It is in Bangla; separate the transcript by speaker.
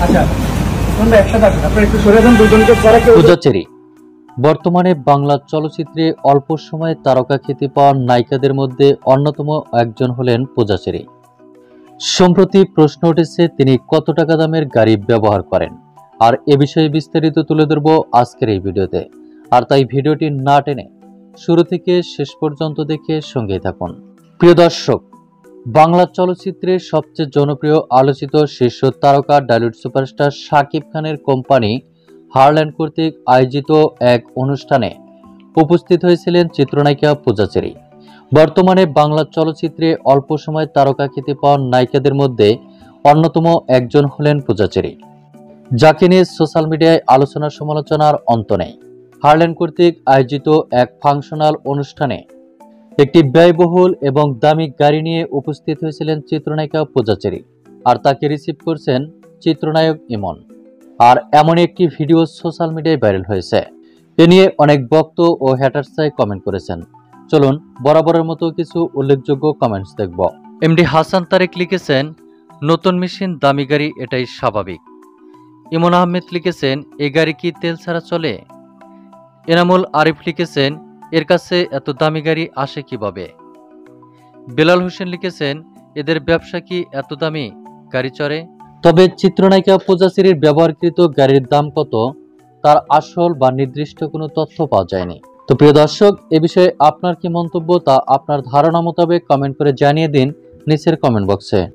Speaker 1: আচ্ছা একসাথে আসেন, আপনারা একটু সরে যান দুজনকে।
Speaker 2: পূজাচেরি বর্তমানে বাংলা চলচ্চিত্রে অল্প সময়ে তারকা খ্যাতি পাওয়া নায়িকাদের মধ্যে অন্যতম একজন হলেন পূজাচেরি। সম্প্রতি প্রশ্ন উঠেছে তিনি কত টাকা দামের গাড়ি ব্যবহার করেন, আর এ বিষয়ে বিস্তারিত তুলে ধরব আজকের এই ভিডিওতে। আর তাই ভিডিওটি না টেনে শুরু থেকে শেষ পর্যন্ত দেখে সঙ্গেই থাকুন। প্রিয় দর্শক, বাংলা চলচ্চিত্রের সবচেয়ে জনপ্রিয় আলোচিত শীর্ষ তারকা ডালিউড সুপারস্টার শাকিব খানের কোম্পানি হারল্যান্ড কর্তৃক আয়োজিত এক অনুষ্ঠানে উপস্থিত হয়েছিলেন চিত্রনায়িকা পূজাচেরি। বর্তমানে বাংলা চলচ্চিত্রে অল্প সময় তারকা খ্যাতি পাওয়া নায়িকাদের মধ্যে অন্যতম একজন হলেন পূজাচেরি, যাকে নিয়ে সোশ্যাল মিডিয়ায় আলোচনা সমালোচনার অন্ত নেই। হারল্যান্ড কর্তৃক আয়োজিত এক ফাংশনাল অনুষ্ঠানে একটি ব্যয়বহুল এবং দামি গাড়ি নিয়ে উপস্থিত হয়েছিলেন চিত্রনায়িকা পূজাচেরি, আর তাকে রিসিভ করছেন চিত্রনায়ক ইমন। আর এমন একটি ভিডিও সোশ্যাল মিডিয়ায় ভাইরাল হয়েছে। এ নিয়ে অনেক ভক্ত ও হ্যাটার্সরাই কমেন্ট করেছেন। চলুন বরাবরের মতো কিছু উল্লেখযোগ্য কমেন্টস দেখব। এমডি হাসান তারেক লিখেছেন, নতুন মেশিন দামি গাড়ি, এটাই স্বাভাবিক। ইমন আহমেদ লিখেছেন, এই গাড়ি কি তেল ছাড়া চলে? এনামুল আরিফ লিখেছেন, এর কাছে এত দামি গাড়ি আসে কিভাবে? বেলাল হোসেন লিখেছেন, এদের ব্যবসা কি এত দামি গাড়ি চড়ে? তবে চিত্রনায়িকা পূজাচেরির ব্যবহারকৃত গাড়ির দাম কত তার আসল বা নির্দিষ্ট কোনো তথ্য পাওয়া যায়নি। তো প্রিয় দর্শক, এ বিষয়ে আপনার কি মন্তব্য তা আপনার ধারণা মোতাবেক কমেন্ট করে জানিয়ে দিন নিচের কমেন্ট বক্সে।